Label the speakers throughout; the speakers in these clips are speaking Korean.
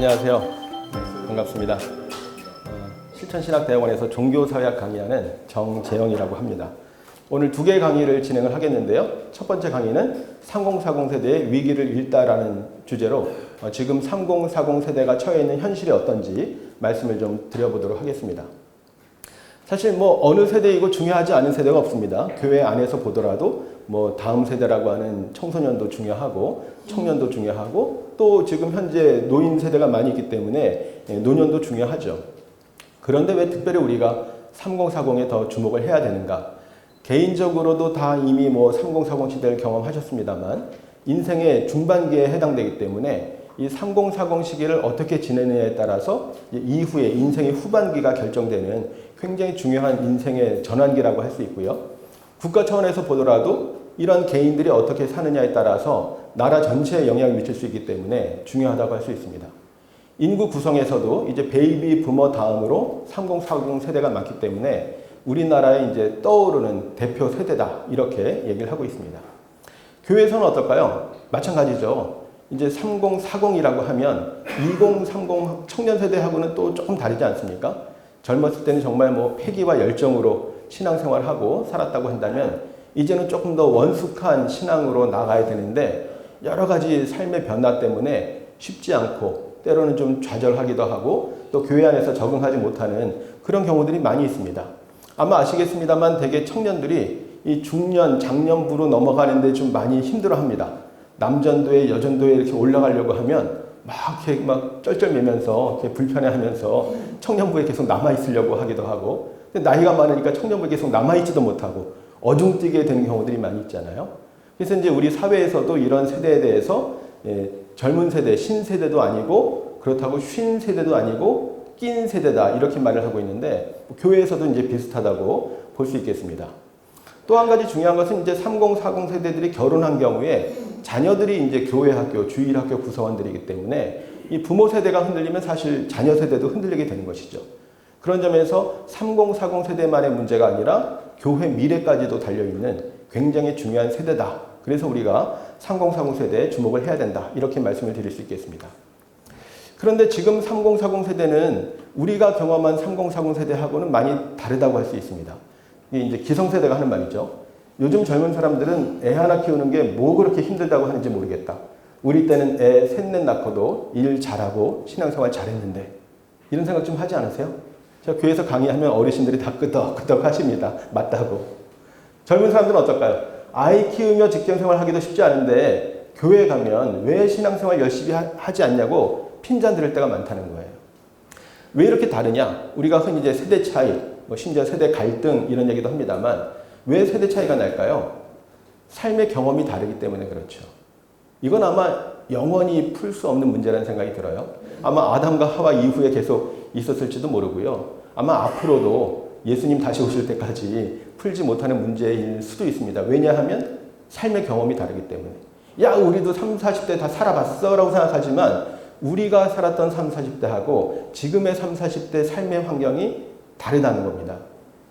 Speaker 1: 안녕하세요. 반갑습니다. 실천신학대학원에서 종교사회학 강의하는 정재영이라고 합니다. 오늘 두 개의 강의를 진행을 하겠는데요. 첫 번째 강의는 3040 세대의 위기를 읽다라는 주제로 지금 3040 세대가 처해 있는 현실이 어떤지 말씀을 좀 드려보도록 하겠습니다. 사실 어느 세대이고 중요하지 않은 세대가 없습니다. 교회 안에서 보더라도 다음 세대라고 하는 청소년도 중요하고 청년도 중요하고 또 지금 현재 노인 세대가 많이 있기 때문에 노년도 중요하죠. 그런데 왜 특별히 우리가 3040에 더 주목을 해야 되는가? 개인적으로도 다 이미 3040 시대를 경험하셨습니다만 인생의 중반기에 해당되기 때문에 이 3040 시기를 어떻게 지내느냐에 따라서 이후에 인생의 후반기가 결정되는 굉장히 중요한 인생의 전환기라고 할 수 있고요. 국가 차원에서 보더라도 이런 개인들이 어떻게 사느냐에 따라서 나라 전체에 영향을 미칠 수 있기 때문에 중요하다고 할 수 있습니다. 인구 구성에서도 이제 베이비 부머 다음으로 3040 세대가 많기 때문에 우리나라에 이제 떠오르는 대표 세대다 이렇게 얘기를 하고 있습니다. 교회에서는 어떨까요? 마찬가지죠. 이제 3040이라고 하면 2030 청년 세대하고는 또 조금 다르지 않습니까? 젊었을 때는 정말 패기와 열정으로 신앙생활하고 살았다고 한다면 이제는 조금 더 원숙한 신앙으로 나가야 되는데 여러 가지 삶의 변화 때문에 쉽지 않고 때로는 좀 좌절하기도 하고 또 교회 안에서 적응하지 못하는 그런 경우들이 많이 있습니다. 아마 아시겠습니다만 대개 청년들이 이 중년, 장년부로 넘어가는데 좀 많이 힘들어합니다. 남전도에 여전도에 이렇게 올라가려고 하면 이렇게 쩔쩔매면서 이렇게 불편해하면서 청년부에 계속 남아있으려고 하기도 하고 근데 나이가 많으니까 청년부에 계속 남아있지도 못하고 어중뛰게 되는 경우들이 많이 있잖아요. 그래서 이제 우리 사회에서도 이런 세대에 대해서 젊은 세대, 신세대도 아니고 그렇다고 쉰 세대도 아니고 낀 세대다 이렇게 말을 하고 있는데 교회에서도 이제 비슷하다고 볼 수 있겠습니다. 또 한 가지 중요한 것은 이제 3040 세대들이 결혼한 경우에 자녀들이 이제 교회 학교, 주일학교 구성원들이기 때문에 이 부모 세대가 흔들리면 사실 자녀 세대도 흔들리게 되는 것이죠. 그런 점에서 3040 세대만의 문제가 아니라 교회 미래까지도 달려있는 굉장히 중요한 세대다. 그래서 우리가 3040 세대에 주목을 해야 된다. 이렇게 말씀을 드릴 수 있겠습니다. 그런데 지금 3040 세대는 우리가 경험한 3040 세대하고는 많이 다르다고 할 수 있습니다. 이게 이제 기성세대가 하는 말이죠. 요즘 젊은 사람들은 애 하나 키우는 게 그렇게 힘들다고 하는지 모르겠다. 우리 때는 애 셋넷 낳고도 일 잘하고 신앙생활 잘했는데 이런 생각 좀 하지 않으세요? 제가 교회에서 강의하면 어르신들이 다 끄덕끄덕 하십니다. 맞다고. 젊은 사람들은 어떨까요? 아이 키우며 직장생활 하기도 쉽지 않은데 교회에 가면 왜 신앙생활 열심히 하지 않냐고 핀잔 들을 때가 많다는 거예요. 왜 이렇게 다르냐? 우리가 흔히 이제 세대 차이, 심지어 세대 갈등 이런 얘기도 합니다만 왜 세대 차이가 날까요? 삶의 경험이 다르기 때문에 그렇죠. 이건 아마 영원히 풀 수 없는 문제라는 생각이 들어요. 아마 아담과 하와 이후에 계속 있었을지도 모르고요. 아마 앞으로도 예수님 다시 오실 때까지 풀지 못하는 문제일 수도 있습니다. 왜냐하면 삶의 경험이 다르기 때문에. 야, 우리도 30, 40대 다 살아봤어 라고 생각하지만 우리가 살았던 30, 40대하고 지금의 30, 40대 삶의 환경이 다르다는 겁니다.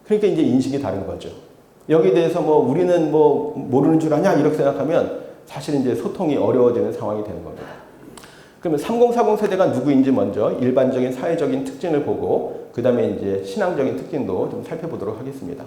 Speaker 1: 그러니까 이제 인식이 다른 거죠. 여기에 대해서 우리는 모르는 줄 아냐 이렇게 생각하면 사실 이제 소통이 어려워지는 상황이 되는 겁니다. 그러면 3040 세대가 누구인지 먼저 일반적인 사회적인 특징을 보고 그 다음에 이제 신앙적인 특징도 좀 살펴보도록 하겠습니다.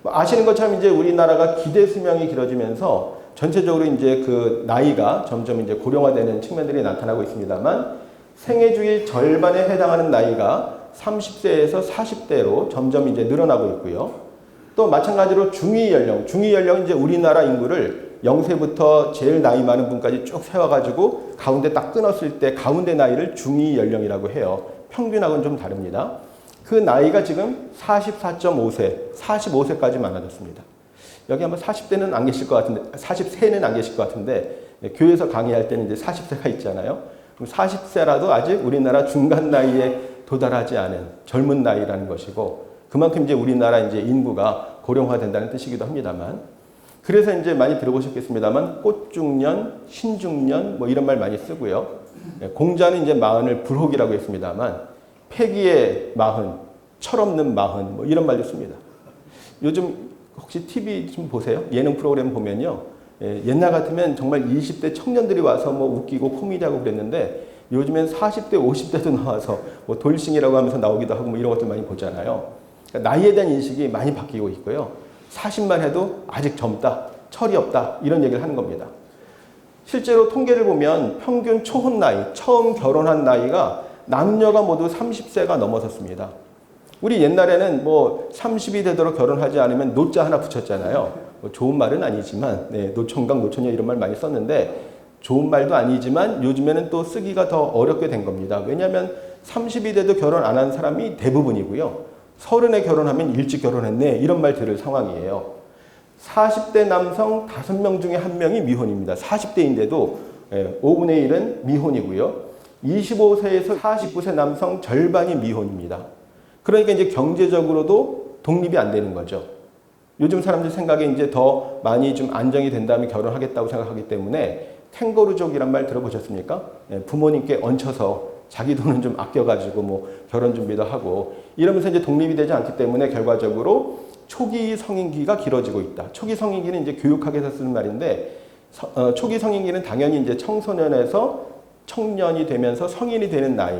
Speaker 1: 아시는 것처럼 이제 우리나라가 기대 수명이 길어지면서 전체적으로 이제 그 나이가 점점 이제 고령화되는 측면들이 나타나고 있습니다만 생애 주기 절반에 해당하는 나이가 30세에서 40대로 점점 이제 늘어나고 있고요. 또 마찬가지로 중위 연령은 이제 우리나라 인구를 0세부터 제일 나이 많은 분까지 쭉 세워가지고 가운데 딱 끊었을 때 가운데 나이를 중위 연령이라고 해요. 평균하고는 좀 다릅니다. 그 나이가 지금 44.5세, 45세까지 많아졌습니다. 여기 아마 40대는 안 계실 것 같은데, 40세는 안 계실 것 같은데, 교회에서 강의할 때는 이제 40세가 있잖아요. 그럼 40세라도 아직 우리나라 중간 나이에 도달하지 않은 젊은 나이라는 것이고, 그만큼 이제 우리나라 이제 인구가 고령화된다는 뜻이기도 합니다만, 그래서 이제 많이 들어보셨겠습니다만, 꽃중년, 신중년, 이런 말 많이 쓰고요. 공자는 이제 마흔을 불혹이라고 했습니다만, 패기의 마흔, 철없는 마흔, 이런 말도 씁니다. 요즘 혹시 TV 좀 보세요? 예능 프로그램 보면요. 옛날 같으면 정말 20대 청년들이 와서 웃기고 코미디하고 그랬는데 요즘엔 40대, 50대도 나와서 뭐 돌싱이라고 하면서 나오기도 하고 뭐 이런 것들 많이 보잖아요. 그러니까 나이에 대한 인식이 많이 바뀌고 있고요. 40만 해도 아직 젊다, 철이 없다 이런 얘기를 하는 겁니다. 실제로 통계를 보면 평균 초혼 나이, 처음 결혼한 나이가 남녀가 모두 30세가 넘어섰습니다. 우리 옛날에는 뭐 30이 되도록 결혼하지 않으면 노자 하나 붙였잖아요. 뭐 좋은 말은 아니지만 노총각, 노처녀 이런 말 많이 썼는데 좋은 말도 아니지만 요즘에는 또 쓰기가 더 어렵게 된 겁니다. 왜냐하면 30이 돼도 결혼 안 한 사람이 대부분이고요. 30에 결혼하면 일찍 결혼했네 이런 말 들을 상황이에요. 40대 남성 5명 중에 1명이 미혼입니다. 40대인데도 5분의 1은 미혼이고요. 25세에서 49세 남성 절반이 미혼입니다. 그러니까 이제 경제적으로도 독립이 안 되는 거죠. 요즘 사람들 생각에 이제 더 많이 좀 안정이 된 다음에 결혼하겠다고 생각하기 때문에 캥거루족이란 말 들어보셨습니까? 부모님께 얹혀서 자기 돈은 좀 아껴가지고 뭐 결혼 준비도 하고 이러면서 이제 독립이 되지 않기 때문에 결과적으로 초기 성인기가 길어지고 있다. 초기 성인기는 이제 교육학에서 쓰는 말인데 초기 성인기는 당연히 이제 청소년에서 청년이 되면서 성인이 되는 나이.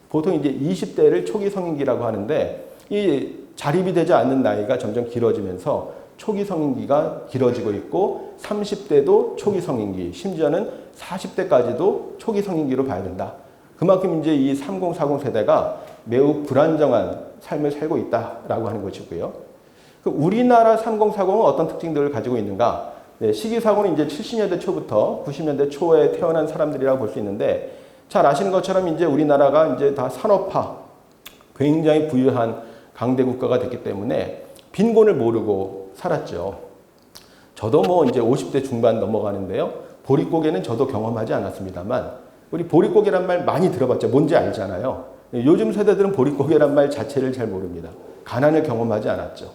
Speaker 1: 보통 이제 20대를 초기 성인기라고 하는데 이 자립이 되지 않는 나이가 점점 길어지면서 초기 성인기가 길어지고 있고 30대도 초기 성인기, 심지어는 40대까지도 초기 성인기로 봐야 된다. 그만큼 이제 이 30, 40 세대가 매우 불안정한 삶을 살고 있다라고 하는 것이고요. 우리나라 30, 40은 어떤 특징들을 가지고 있는가? 시기사고는 이제 70년대 초부터 90년대 초에 태어난 사람들이라고 볼 수 있는데 잘 아시는 것처럼 이제 우리나라가 이제 다 산업화, 굉장히 부유한 강대 국가가 됐기 때문에 빈곤을 모르고 살았죠. 저도 뭐 이제 50대 중반 넘어가는데요. 보릿고개는 저도 경험하지 않았습니다만 우리 보릿고개란 말 많이 들어봤죠. 뭔지 알잖아요. 요즘 세대들은 보릿고개란 말 자체를 잘 모릅니다. 가난을 경험하지 않았죠.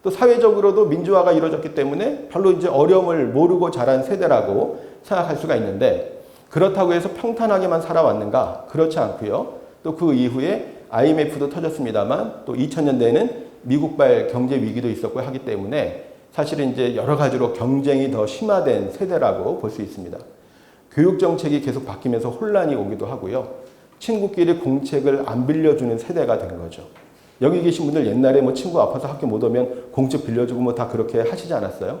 Speaker 1: 또 사회적으로도 민주화가 이루어졌기 때문에 별로 이제 어려움을 모르고 자란 세대라고 생각할 수가 있는데 그렇다고 해서 평탄하게만 살아왔는가? 그렇지 않고요. 또 그 이후에 IMF도 터졌습니다만 또 2000년대에는 미국발 경제 위기도 있었고 하기 때문에 사실은 이제 여러 가지로 경쟁이 더 심화된 세대라고 볼 수 있습니다. 교육 정책이 계속 바뀌면서 혼란이 오기도 하고요. 친구끼리 공책을 안 빌려주는 세대가 된 거죠. 여기 계신 분들 옛날에 뭐 친구 아파서 학교 못 오면 공책 빌려주고 뭐 다 그렇게 하시지 않았어요?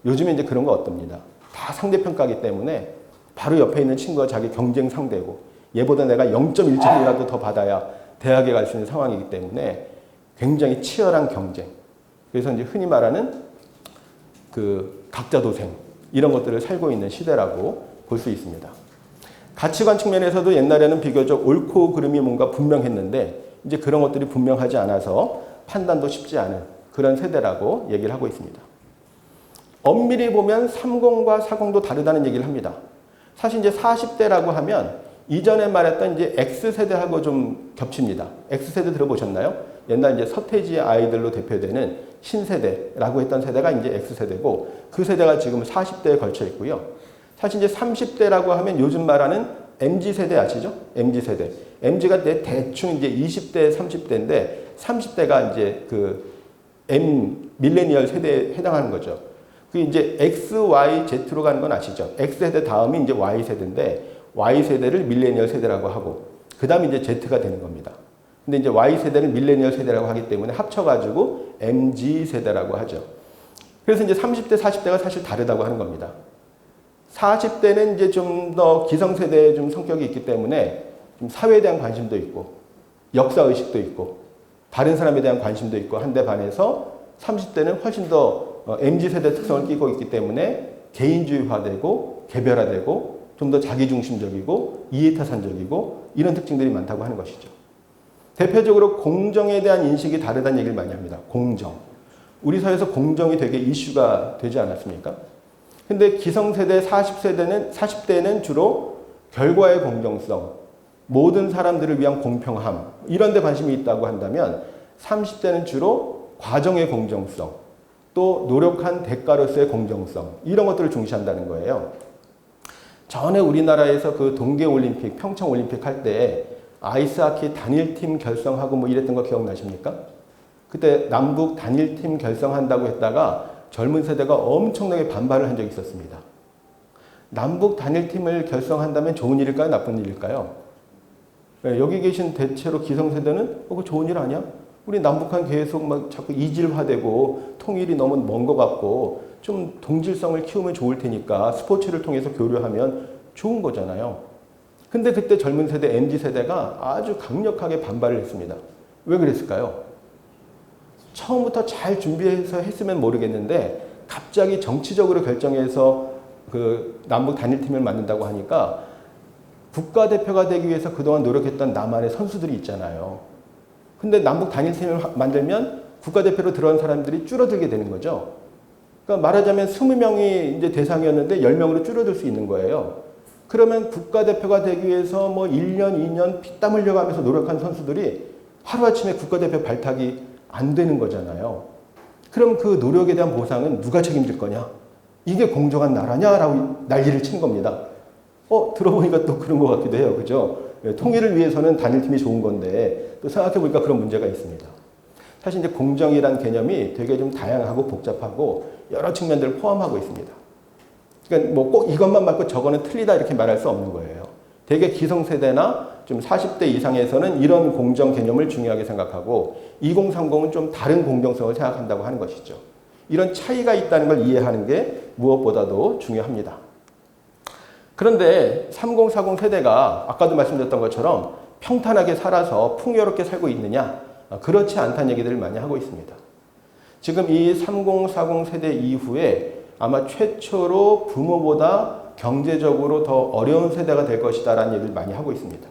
Speaker 1: 요즘에 이제 그런 거 없답니다. 다 상대평가기 때문에 바로 옆에 있는 친구가 자기 경쟁 상대고 얘보다 내가 0.1점이라도 더 받아야 대학에 갈 수 있는 상황이기 때문에 굉장히 치열한 경쟁. 그래서 이제 흔히 말하는 그 각자 도생 이런 것들을 살고 있는 시대라고 볼 수 있습니다. 가치관 측면에서도 옛날에는 비교적 옳고 그름이 뭔가 분명했는데 이제 그런 것들이 분명하지 않아서 판단도 쉽지 않은 그런 세대라고 얘기를 하고 있습니다. 엄밀히 보면 30과 40도 다르다는 얘기를 합니다. 사실 이제 40대라고 하면 이전에 말했던 이제 X세대하고 좀 겹칩니다. X세대 들어보셨나요? 옛날 이제 서태지의 아이들로 대표되는 신세대라고 했던 세대가 이제 X세대고 그 세대가 지금 40대에 걸쳐 있고요. 사실 이제 30대라고 하면 요즘 말하는 MZ세대 아시죠? MZ세대. MZ가 대충 이제 20대, 30대인데 30대가 이제 그 밀레니얼 세대에 해당하는 거죠. 그 이제 X, Y, Z로 가는 건 아시죠? X세대 다음이 이제 Y세대인데 Y세대를 밀레니얼 세대라고 하고 그 다음에 이제 Z가 되는 겁니다. 근데 이제 Y세대는 밀레니얼 세대라고 하기 때문에 합쳐가지고 MZ세대라고 하죠. 그래서 이제 30대, 40대가 사실 다르다고 하는 겁니다. 40대는 이제 좀 더 기성세대의 좀 성격이 있기 때문에 좀 사회에 대한 관심도 있고 역사의식도 있고 다른 사람에 대한 관심도 있고 한데 반해서 30대는 훨씬 더 MZ세대 특성을 띠고 있기 때문에 개인주의화되고 개별화되고 좀 더 자기중심적이고 이해타산적이고 이런 특징들이 많다고 하는 것이죠. 대표적으로 공정에 대한 인식이 다르다는 얘기를 많이 합니다. 공정. 우리 사회에서 공정이 되게 이슈가 되지 않았습니까? 근데 기성세대 40대는 주로 결과의 공정성, 모든 사람들을 위한 공평함 이런 데 관심이 있다고 한다면 30대는 주로 과정의 공정성, 또 노력한 대가로서의 공정성 이런 것들을 중시한다는 거예요. 전에 우리나라에서 그 동계올림픽, 평창올림픽 할 때 아이스하키 단일팀 결성하고 뭐 이랬던 거 기억나십니까? 그때 남북 단일팀 결성한다고 했다가 젊은 세대가 엄청나게 반발을 한 적이 있었습니다. 남북 단일팀을 결성한다면 좋은 일일까요? 나쁜 일일까요? 예, 여기 계신 대체로 기성세대는 그거 좋은 일 아니야? 우리 남북한 계속 막 자꾸 이질화되고 통일이 너무 먼 것 같고 좀 동질성을 키우면 좋을 테니까 스포츠를 통해서 교류하면 좋은 거잖아요. 근데 그때 젊은 세대, MZ세대가 아주 강력하게 반발을 했습니다. 왜 그랬을까요? 처음부터 잘 준비해서 했으면 모르겠는데 갑자기 정치적으로 결정해서 그 남북 단일팀을 만든다고 하니까 국가대표가 되기 위해서 그동안 노력했던 남한의 선수들이 있잖아요. 근데 남북 단일팀을 만들면 국가대표로 들어온 사람들이 줄어들게 되는 거죠. 그러니까 말하자면 20명이 이제 대상이었는데 10명으로 줄어들 수 있는 거예요. 그러면 국가대표가 되기 위해서 뭐 1년, 2년 피땀 흘려가면서 노력한 선수들이 하루아침에 국가대표 발탁이 안 되는 거잖아요. 그럼 그 노력에 대한 보상은 누가 책임질 거냐? 이게 공정한 나라냐라고 난리를 친 겁니다. 들어보니까 또 그런 것 같기도 해요. 그죠? 통일을 위해서는 단일팀이 좋은 건데 또 생각해보니까 그런 문제가 있습니다. 사실 이제 공정이란 개념이 되게 좀 다양하고 복잡하고 여러 측면들을 포함하고 있습니다. 그러니까 뭐 꼭 이것만 맞고 저거는 틀리다 이렇게 말할 수 없는 거예요. 되게 기성세대나 좀 40대 이상에서는 이런 공정 개념을 중요하게 생각하고 2030은 좀 다른 공정성을 생각한다고 하는 것이죠. 이런 차이가 있다는 걸 이해하는 게 무엇보다도 중요합니다. 그런데 3040 세대가 아까도 말씀드렸던 것처럼 평탄하게 살아서 풍요롭게 살고 있느냐? 그렇지 않다는 얘기들을 많이 하고 있습니다. 지금 이 3040 세대 이후에 아마 최초로 부모보다 경제적으로 더 어려운 세대가 될 것이다 라는 얘기를 많이 하고 있습니다.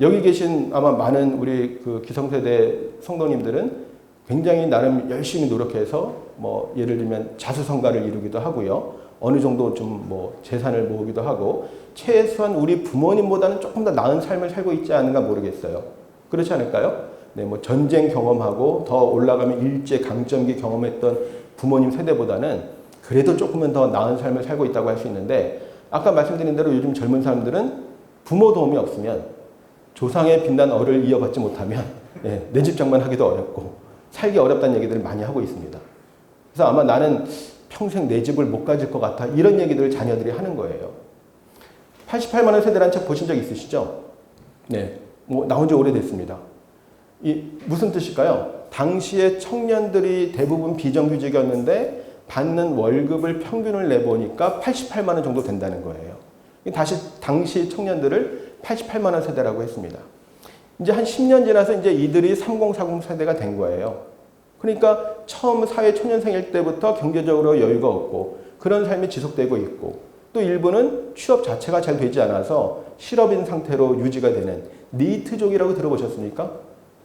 Speaker 1: 여기 계신 아마 많은 우리 그 기성세대 성도님들은 굉장히 나름 열심히 노력해서 뭐 예를 들면 자수성가를 이루기도 하고요. 어느 정도 좀 뭐 재산을 모으기도 하고 최소한 우리 부모님보다는 조금 더 나은 삶을 살고 있지 않은가 모르겠어요. 그렇지 않을까요? 네, 뭐 전쟁 경험하고 더 올라가면 일제 강점기 경험했던 부모님 세대보다는 그래도 조금은 더 나은 삶을 살고 있다고 할 수 있는데 아까 말씀드린 대로 요즘 젊은 사람들은 부모 도움이 없으면 조상의 빛난 얼을 이어받지 못하면 내 집 장만하기도 어렵고 살기 어렵다는 얘기들을 많이 하고 있습니다. 그래서 아마 나는 평생 내 집을 못 가질 것 같아 이런 얘기들을 자녀들이 하는 거예요. 88만 원 세대라는 책 보신 적 있으시죠? 네, 뭐 나온 지 오래됐습니다. 이 무슨 뜻일까요? 당시에 청년들이 대부분 비정규직이었는데 받는 월급을 평균을 내보니까 88만 원 정도 된다는 거예요. 다시 당시 청년들을 88만 원 세대라고 했습니다. 이제 한 10년 지나서 이제 이들이 3040 세대가 된 거예요. 그러니까 처음 사회 초년생일 때부터 경제적으로 여유가 없고 그런 삶이 지속되고 있고 또 일부는 취업 자체가 잘 되지 않아서 실업인 상태로 유지가 되는 니트족이라고 들어보셨습니까?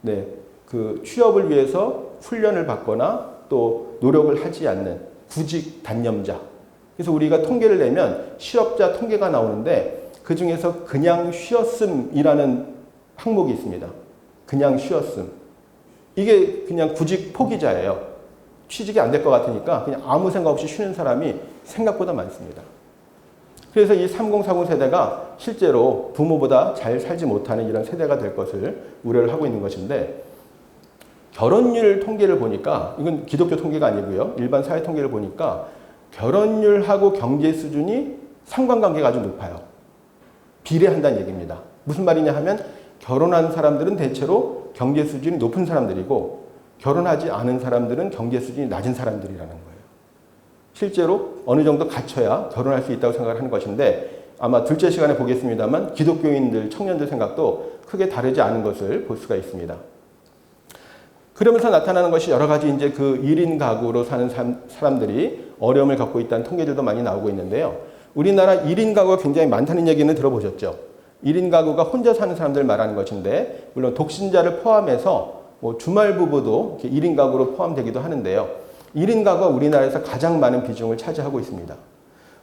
Speaker 1: 네, 그 취업을 위해서 훈련을 받거나 또 노력을 하지 않는 구직 단념자. 그래서 우리가 통계를 내면 실업자 통계가 나오는데 그 중에서 그냥 쉬었음이라는 항목이 있습니다. 그냥 쉬었음. 이게 그냥 구직 포기자예요. 취직이 안 될 것 같으니까 그냥 아무 생각 없이 쉬는 사람이 생각보다 많습니다. 그래서 이 3040 세대가 실제로 부모보다 잘 살지 못하는 이런 세대가 될 것을 우려를 하고 있는 것인데 결혼율 통계를 보니까 이건 기독교 통계가 아니고요. 일반 사회 통계를 보니까 결혼율하고 경제 수준이 상관관계가 아주 높아요. 비례한다는 얘기입니다. 무슨 말이냐 하면 결혼한 사람들은 대체로 경제 수준이 높은 사람들이고 결혼하지 않은 사람들은 경제 수준이 낮은 사람들이라는 거예요. 실제로 어느 정도 갖춰야 결혼할 수 있다고 생각을 하는 것인데 아마 둘째 시간에 보겠습니다만 기독교인들, 청년들 생각도 크게 다르지 않은 것을 볼 수가 있습니다. 그러면서 나타나는 것이 여러 가지 이제 그 1인 가구로 사는 사람들이 어려움을 겪고 있다는 통계들도 많이 나오고 있는데요. 우리나라 1인 가구가 굉장히 많다는 얘기는 들어보셨죠? 1인 가구가 혼자 사는 사람들 말하는 것인데 물론 독신자를 포함해서 뭐 주말 부부도 이렇게 1인 가구로 포함되기도 하는데요. 1인 가구가 우리나라에서 가장 많은 비중을 차지하고 있습니다.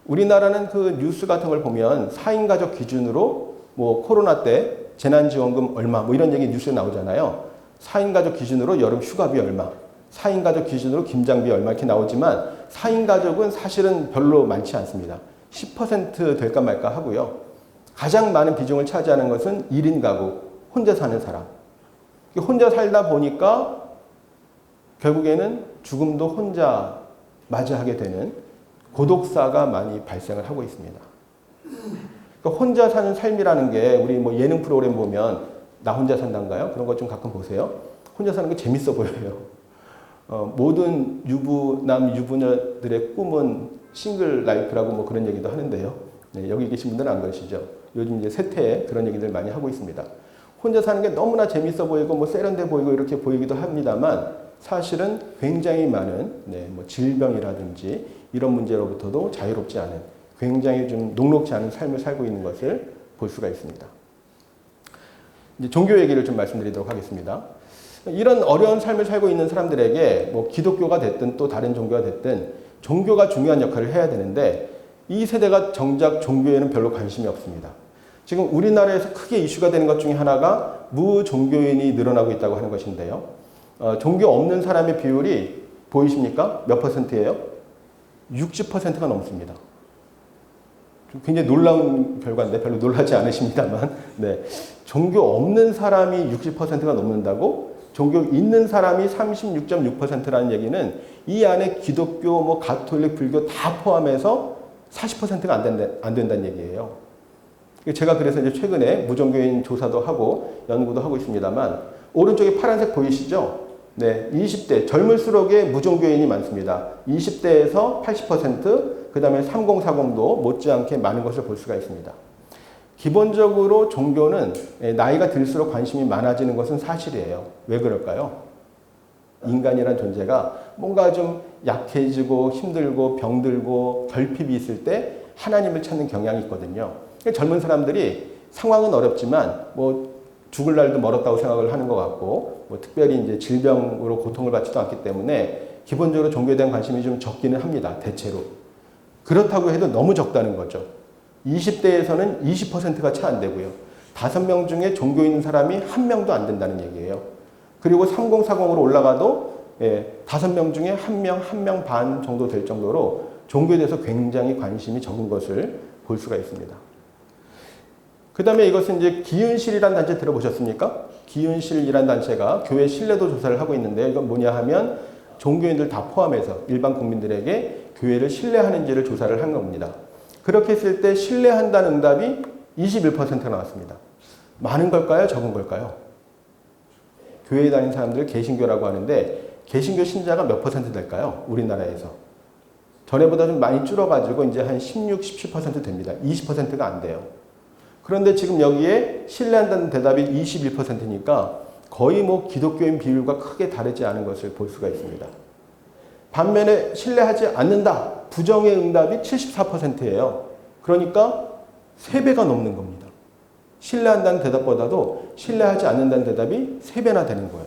Speaker 1: 우리나라는 그 뉴스 같은 걸 보면 4인 가족 기준으로 뭐 코로나 때 재난지원금 얼마 뭐 이런 얘기 뉴스에 나오잖아요. 4인 가족 기준으로 여름 휴가비 얼마, 4인 가족 기준으로 김장비 얼마 이렇게 나오지만 4인 가족은 사실은 별로 많지 않습니다. 10% 될까 말까 하고요. 가장 많은 비중을 차지하는 것은 1인 가구, 혼자 사는 사람. 혼자 살다 보니까 결국에는 죽음도 혼자 맞이하게 되는 고독사가 많이 발생을 하고 있습니다. 그러니까 혼자 사는 삶이라는 게 우리 뭐 예능 프로그램 보면 나 혼자 산다인가요? 그런 것 좀 가끔 보세요. 혼자 사는 게 재밌어 보여요. 모든 유부남, 유부녀들의 꿈은 싱글 라이프라고 뭐 그런 얘기도 하는데요. 네, 여기 계신 분들은 안 그러시죠? 요즘 이제 세태에 그런 얘기들 많이 하고 있습니다. 혼자 사는 게 너무나 재밌어 보이고 뭐 세련돼 보이고 이렇게 보이기도 합니다만 사실은 굉장히 많은 뭐 질병이라든지 이런 문제로부터도 자유롭지 않은 굉장히 좀 녹록지 않은 삶을 살고 있는 것을 볼 수가 있습니다. 이제 종교 얘기를 좀 말씀드리도록 하겠습니다. 이런 어려운 삶을 살고 있는 사람들에게 뭐 기독교가 됐든 또 다른 종교가 됐든 종교가 중요한 역할을 해야 되는데 이 세대가 정작 종교에는 별로 관심이 없습니다. 지금 우리나라에서 크게 이슈가 되는 것 중에 하나가 무종교인이 늘어나고 있다고 하는 것인데요. 종교 없는 사람의 비율이 보이십니까? 몇 퍼센트예요? 60%가 넘습니다. 굉장히 놀라운 결과인데 별로 놀라지 않으십니다만 네. 종교 없는 사람이 60%가 넘는다고? 종교 있는 사람이 36.6%라는 얘기는 이 안에 기독교, 뭐 가톨릭, 불교 다 포함해서 40%가 안 된다는 얘기예요. 제가 그래서 이제 최근에 무종교인 조사도 하고 연구도 하고 있습니다만 오른쪽에 파란색 보이시죠? 네, 20대 젊을수록에 무종교인이 많습니다. 20대에서 80%, 그 다음에 3040도 못지않게 많은 것을 볼 수가 있습니다. 기본적으로 종교는 나이가 들수록 관심이 많아지는 것은 사실이에요. 왜 그럴까요? 인간이란 존재가 뭔가 좀 약해지고 힘들고 병들고 결핍이 있을 때 하나님을 찾는 경향이 있거든요. 젊은 사람들이 상황은 어렵지만 뭐 죽을 날도 멀었다고 생각을 하는 것 같고 뭐 특별히 이제 질병으로 고통을 받지도 않기 때문에 기본적으로 종교에 대한 관심이 좀 적기는 합니다. 대체로. 그렇다고 해도 너무 적다는 거죠. 20대에서는 20%가 채 안 되고요. 5명 중에 종교 있는 사람이 1명도 안 된다는 얘기예요. 그리고 3040으로 올라가도 5명 중에 1명, 1명 반 정도 될 정도로 종교에 대해서 굉장히 관심이 적은 것을 볼 수가 있습니다. 그 다음에 이것은 이제 기은실이라는 단체 들어보셨습니까? 기은실이라는 단체가 교회 신뢰도 조사를 하고 있는데 이건 뭐냐 하면 종교인들 다 포함해서 일반 국민들에게 교회를 신뢰하는지를 조사를 한 겁니다. 그렇게 했을 때 신뢰한다는 응답이 21%가 나왔습니다. 많은 걸까요? 적은 걸까요? 교회에 다니는 사람들 개신교라고 하는데 개신교 신자가 몇 퍼센트 될까요? 우리나라에서. 전에보다 좀 많이 줄어가지고 이제 한 16, 17% 됩니다. 20%가 안 돼요. 그런데 지금 여기에 신뢰한다는 대답이 21%니까 거의 뭐 기독교인 비율과 크게 다르지 않은 것을 볼 수가 있습니다. 반면에 신뢰하지 않는다. 부정의 응답이 74%예요. 그러니까 3배가 넘는 겁니다. 신뢰한다는 대답보다도 신뢰하지 않는다는 대답이 3배나 되는 거예요.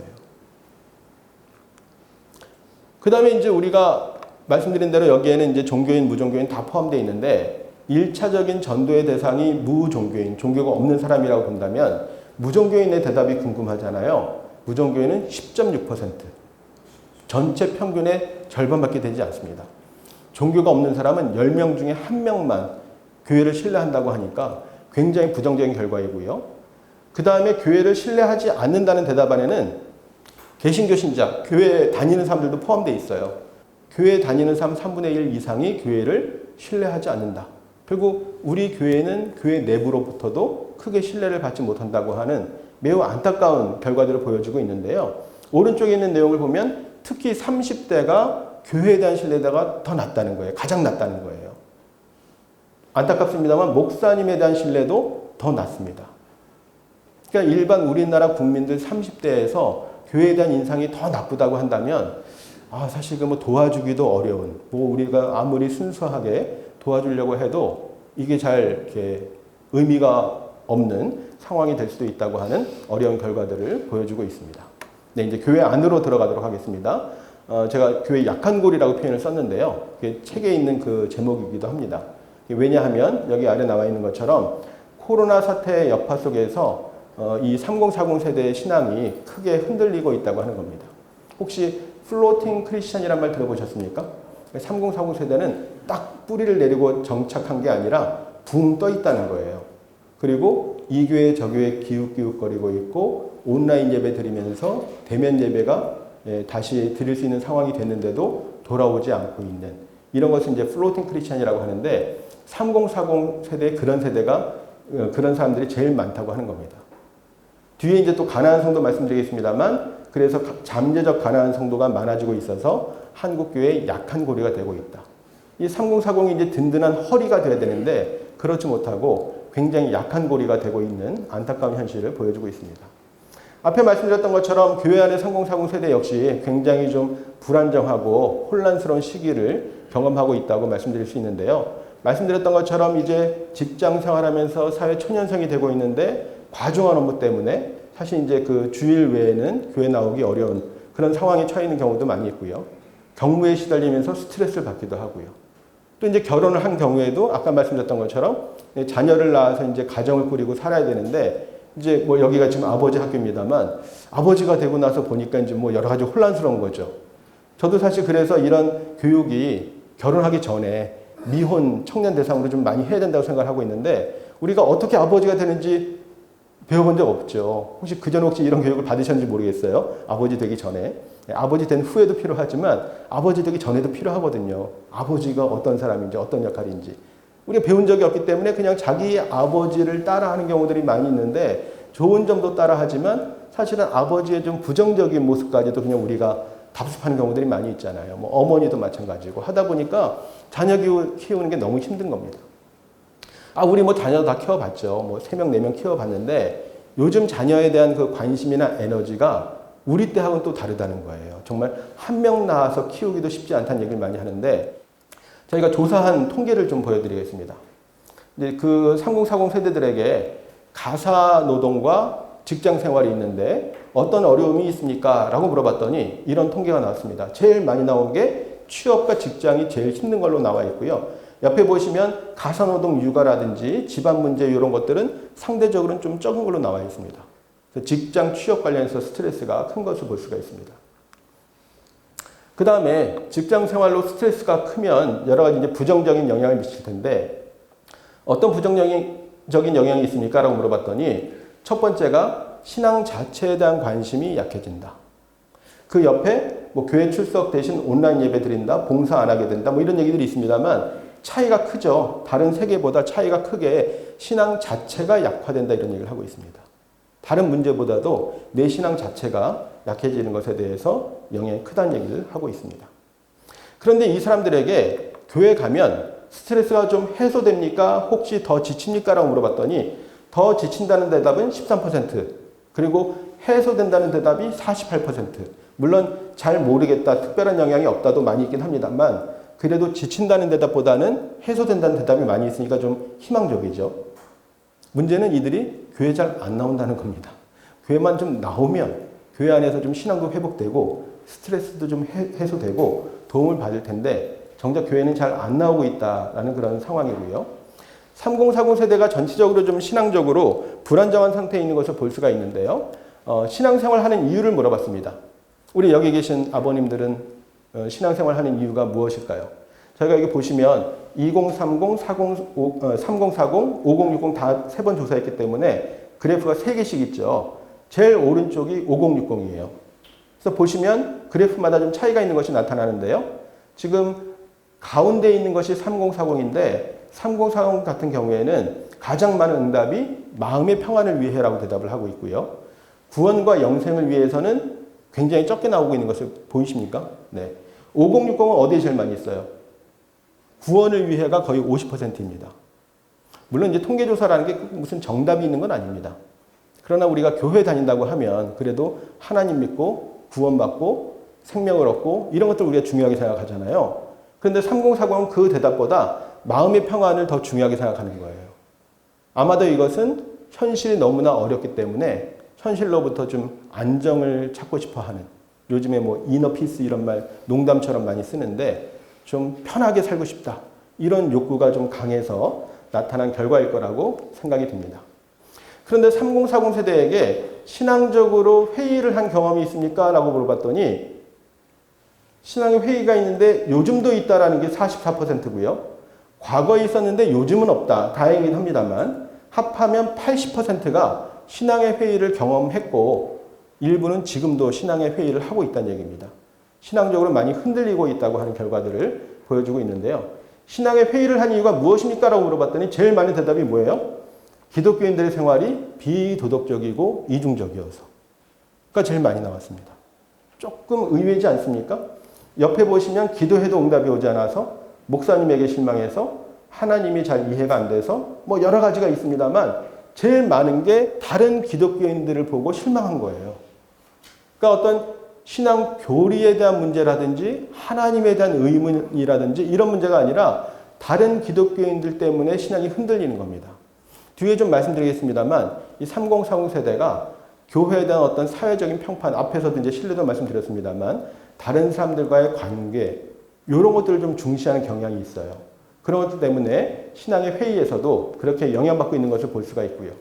Speaker 1: 그 다음에 이제 우리가 말씀드린 대로 여기에는 이제 종교인, 무종교인 다 포함되어 있는데 1차적인 전도의 대상이 무종교인, 종교가 없는 사람이라고 본다면 무종교인의 대답이 궁금하잖아요. 무종교인은 10.6%. 전체 평균의 절반밖에 되지 않습니다. 종교가 없는 사람은 10명 중에 1명만 교회를 신뢰한다고 하니까 굉장히 부정적인 결과이고요. 그 다음에 교회를 신뢰하지 않는다는 대답 안에는 개신교 신자, 교회 다니는 사람들도 포함되어 있어요. 교회 다니는 사람 3분의 1 이상이 교회를 신뢰하지 않는다. 그리고 우리 교회는 교회 내부로부터도 크게 신뢰를 받지 못한다고 하는 매우 안타까운 결과들을 보여주고 있는데요. 오른쪽에 있는 내용을 보면 특히 30대가 교회에 대한 신뢰도가 더 낮다는 거예요. 가장 낮다는 거예요. 안타깝습니다만 목사님에 대한 신뢰도 더 낮습니다. 그러니까 일반 우리나라 국민들 30대에서 교회에 대한 인상이 더 나쁘다고 한다면 사실 그 뭐 도와주기도 어려운, 뭐 우리가 아무리 순수하게 도와주려고 해도 이게 잘 이렇게 의미가 없는 상황이 될 수도 있다고 하는 어려운 결과들을 보여주고 있습니다. 네, 이제 교회 안으로 들어가도록 하겠습니다. 제가 교회 약한 골이라고 표현을 썼는데요. 그게 책에 있는 그 제목이기도 합니다. 왜냐하면 여기 아래 나와 있는 것처럼 코로나 사태의 여파 속에서 이 3040 세대의 신앙이 크게 흔들리고 있다고 하는 겁니다. 혹시 플로팅 크리스찬이란 말 들어보셨습니까? 3040 세대는 딱 뿌리를 내리고 정착한 게 아니라 붕 떠 있다는 거예요. 그리고 이 교회 저 교회 기웃기웃거리고 있고 온라인 예배 드리면서 대면 예배가 다시 드릴 수 있는 상황이 됐는데도 돌아오지 않고 있는 이런 것을 이제 플로팅 크리스찬이라고 하는데 3040 세대 그런 세대가 그런 사람들이 제일 많다고 하는 겁니다. 뒤에 이제 또 가난한 성도 말씀드리겠습니다만, 그래서 잠재적 가난한 성도가 많아지고 있어서 한국교회의 약한 고리가 되고 있다. 이 3040이 이제 든든한 허리가 돼야 되는데 그렇지 못하고 굉장히 약한 고리가 되고 있는 안타까운 현실을 보여주고 있습니다. 앞에 말씀드렸던 것처럼 교회 안의 3040 세대 역시 굉장히 좀 불안정하고 혼란스러운 시기를 경험하고 있다고 말씀드릴 수 있는데요. 말씀드렸던 것처럼 이제 직장 생활하면서 사회 초년생이 되고 있는데 과중한 업무 때문에 사실 이제 그 주일 외에는 교회 나오기 어려운 그런 상황에 처해 있는 경우도 많이 있고요. 경무에 시달리면서 스트레스를 받기도 하고요. 또 이제 결혼을 한 경우에도 아까 말씀드렸던 것처럼 자녀를 낳아서 이제 가정을 꾸리고 살아야 되는데 이제 뭐 여기가 지금 아버지 학교입니다만 아버지가 되고 나서 보니까 이제 뭐 여러 가지 혼란스러운 거죠. 저도 사실 그래서 이런 교육이 결혼하기 전에 미혼 청년 대상으로 좀 많이 해야 된다고 생각을 하고 있는데 우리가 어떻게 아버지가 되는지 배워본 적 없죠. 혹시 그전 혹시 이런 교육을 받으셨는지 모르겠어요. 아버지 되기 전에. 아버지 된 후에도 필요하지만 아버지 되기 전에도 필요하거든요. 아버지가 어떤 사람인지 어떤 역할인지. 우리가 배운 적이 없기 때문에 그냥 자기 아버지를 따라하는 경우들이 많이 있는데 좋은 점도 따라하지만 사실은 아버지의 좀 부정적인 모습까지도 그냥 우리가 답습하는 경우들이 많이 있잖아요. 뭐 어머니도 마찬가지고 하다 보니까 자녀 키우는 게 너무 힘든 겁니다. 우리 뭐 자녀도 다 키워봤죠. 뭐 3명, 4명 키워봤는데 요즘 자녀에 대한 그 관심이나 에너지가 우리 때하고는 또 다르다는 거예요. 정말 한 명 낳아서 키우기도 쉽지 않다는 얘기를 많이 하는데 저희가 조사한 통계를 좀 보여드리겠습니다. 이제 그 3040 세대들에게 가사 노동과 직장 생활이 있는데 어떤 어려움이 있습니까? 라고 물어봤더니 이런 통계가 나왔습니다. 제일 많이 나온 게 취업과 직장이 제일 힘든 걸로 나와 있고요. 옆에 보시면 가사노동 육아라든지 집안 문제 이런 것들은 상대적으로는 좀 적은 걸로 나와 있습니다. 직장 취업 관련해서 스트레스가 큰 것을 볼 수가 있습니다. 그 다음에 직장 생활로 스트레스가 크면 여러 가지 이제 부정적인 영향을 미칠 텐데 어떤 부정적인 영향이 있습니까? 라고 물어봤더니 첫 번째가 신앙 자체에 대한 관심이 약해진다. 그 옆에 뭐 교회 출석 대신 온라인 예배 드린다, 봉사 안 하게 된다, 뭐 이런 얘기들이 있습니다만 차이가 크죠. 다른 세계보다 차이가 크게 신앙 자체가 약화된다 이런 얘기를 하고 있습니다. 다른 문제보다도 내 신앙 자체가 약해지는 것에 대해서 영향이 크다는 얘기를 하고 있습니다. 그런데 이 사람들에게 교회 가면 스트레스가 좀 해소됩니까? 혹시 더 지칩니까? 라고 물어봤더니 더 지친다는 대답은 13%, 그리고 해소된다는 대답이 48%. 물론 잘 모르겠다, 특별한 영향이 없다도 많이 있긴 합니다만 그래도 지친다는 대답보다는 해소된다는 대답이 많이 있으니까 좀 희망적이죠. 문제는 이들이 교회 잘 안 나온다는 겁니다. 교회만 좀 나오면 교회 안에서 좀 신앙도 회복되고 스트레스도 좀 해소되고 도움을 받을 텐데 정작 교회는 잘 안 나오고 있다라는 그런 상황이고요. 3040 세대가 전체적으로 좀 신앙적으로 불안정한 상태에 있는 것을 볼 수가 있는데요. 신앙생활 하는 이유를 물어봤습니다. 우리 여기 계신 아버님들은 신앙생활 하는 이유가 무엇일까요? 저희가 여기 보시면 2030, 3040, 5060 다 3번 조사했기 때문에 그래프가 3개씩 있죠. 제일 오른쪽이 5060이에요. 그래서 보시면 그래프마다 좀 차이가 있는 것이 나타나는데요. 지금 가운데 있는 것이 3040인데 3040 같은 경우에는 가장 많은 응답이 마음의 평안을 위해라고 대답을 하고 있고요. 구원과 영생을 위해서는 굉장히 적게 나오고 있는 것을 보이십니까? 네. 5060은 어디에 제일 많이 있어요? 구원을 위해가 거의 50%입니다. 물론 이제 통계조사라는 게 무슨 정답이 있는 건 아닙니다. 그러나 우리가 교회 다닌다고 하면 그래도 하나님 믿고 구원받고 생명을 얻고 이런 것들 우리가 중요하게 생각하잖아요. 그런데 3040은 그 대답보다 마음의 평안을 더 중요하게 생각하는 거예요. 아마도 이것은 현실이 너무나 어렵기 때문에 현실로부터 좀 안정을 찾고 싶어 하는, 요즘에 뭐 이너 피스 이런 말 농담처럼 많이 쓰는데 좀 편하게 살고 싶다, 이런 욕구가 좀 강해서 나타난 결과일 거라고 생각이 듭니다. 그런데 3040 세대에게 신앙적으로 회의를 한 경험이 있습니까? 라고 물어봤더니 신앙의 회의가 있는데 요즘도 있다라는 게 44%고요. 과거에 있었는데 요즘은 없다. 다행이긴 합니다만 합하면 80%가 신앙의 회의를 경험했고 일부는 지금도 신앙의 회의를 하고 있다는 얘기입니다. 신앙적으로 많이 흔들리고 있다고 하는 결과들을 보여주고 있는데요. 신앙의 회의를 한 이유가 무엇입니까? 라고 물어봤더니 제일 많은 대답이 뭐예요? 기독교인들의 생활이 비도덕적이고 이중적이어서가 제일 많이 나왔습니다. 조금 의외지 않습니까? 옆에 보시면 기도해도 응답이 오지 않아서 목사님에게 실망해서 하나님이 잘 이해가 안 돼서 뭐 여러 가지가 있습니다만 제일 많은 게 다른 기독교인들을 보고 실망한 거예요. 그러니까 어떤 신앙 교리에 대한 문제라든지 하나님에 대한 의문이라든지 이런 문제가 아니라 다른 기독교인들 때문에 신앙이 흔들리는 겁니다. 뒤에 좀 말씀드리겠습니다만 이 3040 세대가 교회에 대한 어떤 사회적인 평판, 앞에서도 이제 신뢰도 말씀드렸습니다만 다른 사람들과의 관계 이런 것들을 좀 중시하는 경향이 있어요. 그런 것 때문에 신앙의 회의에서도 그렇게 영향받고 있는 것을 볼 수가 있고요.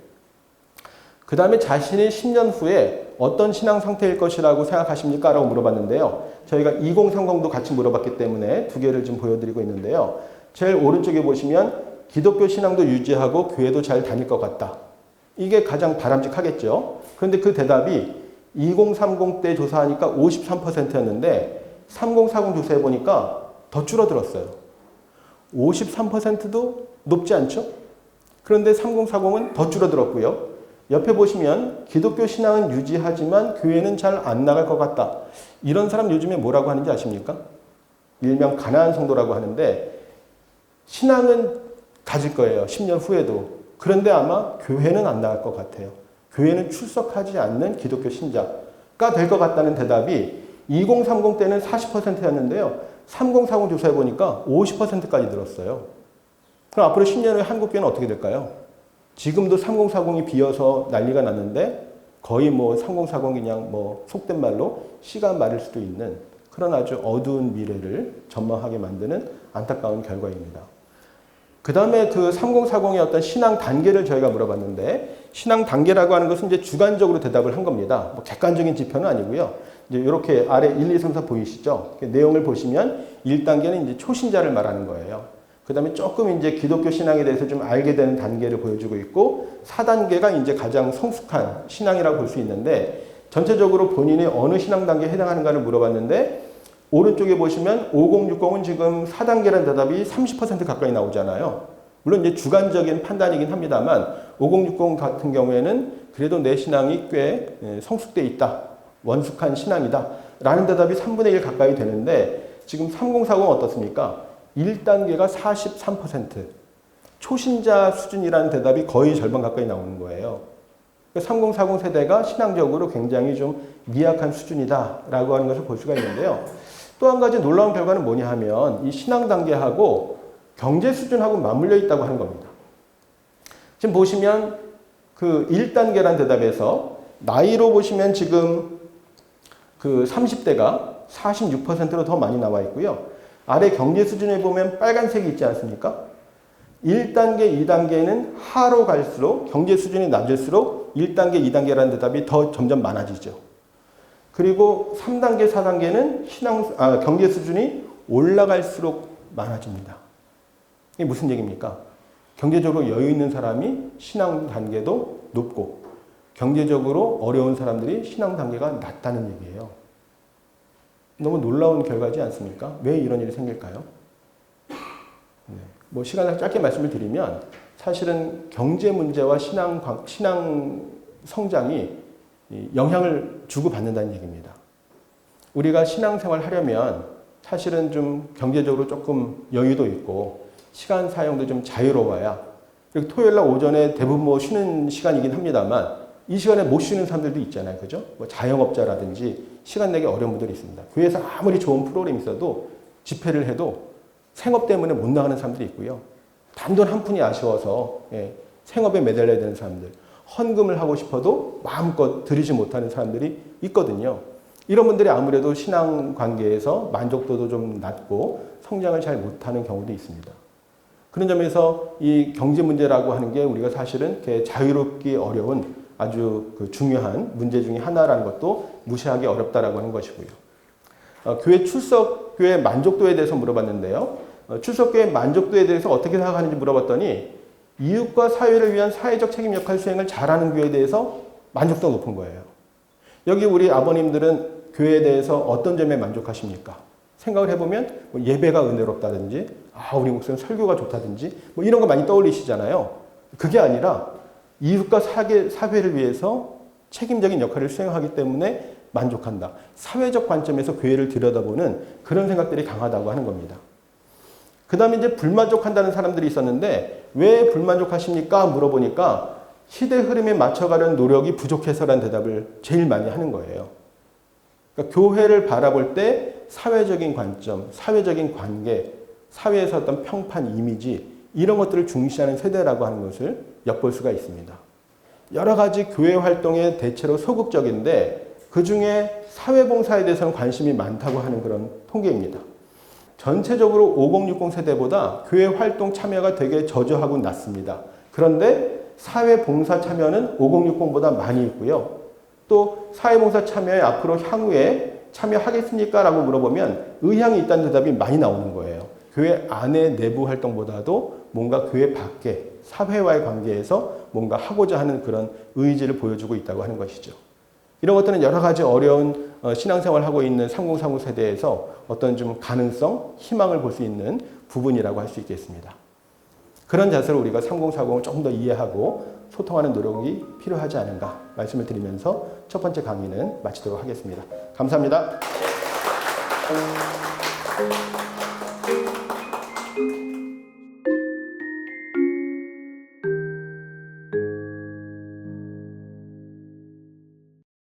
Speaker 1: 그 다음에 자신이 10년 후에 어떤 신앙 상태일 것이라고 생각하십니까? 라고 물어봤는데요. 저희가 2030도 같이 물어봤기 때문에 두 개를 좀 보여드리고 있는데요. 제일 오른쪽에 보시면 기독교 신앙도 유지하고 교회도 잘 다닐 것 같다. 이게 가장 바람직하겠죠. 그런데 그 대답이 2030 때 조사하니까 53%였는데 3040 조사해 보니까 더 줄어들었어요. 53%도 높지 않죠? 그런데 3040은 더 줄어들었고요. 옆에 보시면 기독교 신앙은 유지하지만 교회는 잘 안 나갈 것 같다. 이런 사람 요즘에 뭐라고 하는지 아십니까? 일명 가난한 성도라고 하는데 신앙은 가질 거예요. 10년 후에도. 그런데 아마 교회는 안 나갈 것 같아요. 교회는 출석하지 않는 기독교 신자가 될 것 같다는 대답이 2030 때는 40%였는데요. 3040 조사해 보니까 50%까지 늘었어요. 그럼 앞으로 10년 후에 한국교회는 어떻게 될까요? 지금도 3040이 비어서 난리가 났는데 거의 뭐 3040 그냥 뭐 속된 말로 시간 말일 수도 있는 그런 아주 어두운 미래를 전망하게 만드는 안타까운 결과입니다. 그 다음에 그 3040의 어떤 신앙 단계를 저희가 물어봤는데 신앙 단계라고 하는 것은 이제 주관적으로 대답을 한 겁니다. 뭐 객관적인 지표는 아니고요. 이제 이렇게 아래 1, 2, 3, 4 보이시죠? 내용을 보시면 1단계는 이제 초신자를 말하는 거예요. 그 다음에 조금 이제 기독교 신앙에 대해서 좀 알게 되는 단계를 보여주고 있고 4단계가 이제 가장 성숙한 신앙이라고 볼 수 있는데 전체적으로 본인이 어느 신앙 단계에 해당하는가를 물어봤는데 오른쪽에 보시면 5060은 지금 4단계라는 대답이 30% 가까이 나오잖아요. 물론 이제 주관적인 판단이긴 합니다만 5060 같은 경우에는 그래도 내 신앙이 꽤 성숙돼 있다. 원숙한 신앙이다. 라는 대답이 3분의 1 가까이 되는데 지금 3040은 어떻습니까? 1단계가 43%. 초신자 수준이라는 대답이 거의 절반 가까이 나오는 거예요. 3040 세대가 신앙적으로 굉장히 좀 미약한 수준이다라고 하는 것을 볼 수가 있는데요. 또 한 가지 놀라운 결과는 뭐냐 하면 이 신앙 단계하고 경제 수준하고 맞물려 있다고 하는 겁니다. 지금 보시면 그 1단계란 대답에서 나이로 보시면 지금 그 30대가 46%로 더 많이 나와 있고요. 아래 경제 수준에 보면 빨간색이 있지 않습니까? 1단계, 2단계는 하로 갈수록 경제 수준이 낮을수록 1단계, 2단계라는 대답이 더 점점 많아지죠. 그리고 3단계, 4단계는 경제 수준이 올라갈수록 많아집니다. 이게 무슨 얘기입니까? 경제적으로 여유 있는 사람이 신앙 단계도 높고 경제적으로 어려운 사람들이 신앙 단계가 낮다는 얘기예요. 너무 놀라운 결과지 않습니까? 왜 이런 일이 생길까요? 네. 뭐 시간을 짧게 말씀을 드리면 사실은 경제 문제와 신앙 성장이 영향을 주고받는다는 얘기입니다. 우리가 신앙생활 하려면 사실은 좀 경제적으로 조금 여유도 있고 시간 사용도 좀 자유로워야 그리고 토요일 날 오전에 대부분 뭐 쉬는 시간이긴 합니다만 이 시간에 못 쉬는 사람들도 있잖아요. 그죠? 뭐 자영업자라든지 시간 내기 어려운 분들이 있습니다. 교회에서 아무리 좋은 프로그램이 있어도 집회를 해도 생업 때문에 못 나가는 사람들이 있고요. 단돈 한 푼이 아쉬워서 생업에 매달려야 되는 사람들. 헌금을 하고 싶어도 마음껏 드리지 못하는 사람들이 있거든요. 이런 분들이 아무래도 신앙 관계에서 만족도도 좀 낮고 성장을 잘 못하는 경우도 있습니다. 그런 점에서 이 경제 문제라고 하는 게 우리가 사실은 자유롭기 어려운 아주 중요한 문제 중에 하나라는 것도 무시하기 어렵다라고 하는 것이고요. 교회 출석교회 만족도에 대해서 물어봤는데요. 출석교회 만족도에 대해서 어떻게 생각하는지 물어봤더니 이웃과 사회를 위한 사회적 책임 역할 수행을 잘하는 교회에 대해서 만족도가 높은 거예요. 여기 우리 아버님들은 교회에 대해서 어떤 점에 만족하십니까? 생각을 해보면 뭐 예배가 은혜롭다든지 우리 목사님 설교가 좋다든지 뭐 이런 거 많이 떠올리시잖아요. 그게 아니라 이웃과 사회를 위해서 책임적인 역할을 수행하기 때문에 만족한다. 사회적 관점에서 교회를 들여다보는 그런 생각들이 강하다고 하는 겁니다. 그 다음에 이제 불만족한다는 사람들이 있었는데 왜 불만족하십니까? 물어보니까 시대 흐름에 맞춰가려는 노력이 부족해서라는 대답을 제일 많이 하는 거예요. 그러니까 교회를 바라볼 때 사회적인 관점, 사회적인 관계, 사회에서 어떤 평판, 이미지 이런 것들을 중시하는 세대라고 하는 것을 엿볼 수가 있습니다. 여러 가지 교회 활동에 대체로 소극적인데 그중에 사회봉사에 대해서는 관심이 많다고 하는 그런 통계입니다. 전체적으로 5060 세대보다 교회 활동 참여가 되게 저조하고 낮습니다. 그런데 사회봉사 참여는 5060보다 많이 있고요. 또 사회봉사 참여에 앞으로 향후에 참여하겠습니까? 라고 물어보면 의향이 있다는 대답이 많이 나오는 거예요. 교회 안의 내부 활동보다도 뭔가 교회 밖에 사회와의 관계에서 뭔가 하고자 하는 그런 의지를 보여주고 있다고 하는 것이죠. 이런 것들은 여러 가지 어려운 신앙생활을 하고 있는 3040 세대에서 어떤 좀 가능성, 희망을 볼 수 있는 부분이라고 할 수 있겠습니다. 그런 자세로 우리가 3040을 조금 더 이해하고 소통하는 노력이 필요하지 않은가 말씀을 드리면서 첫 번째 강의는 마치도록 하겠습니다. 감사합니다.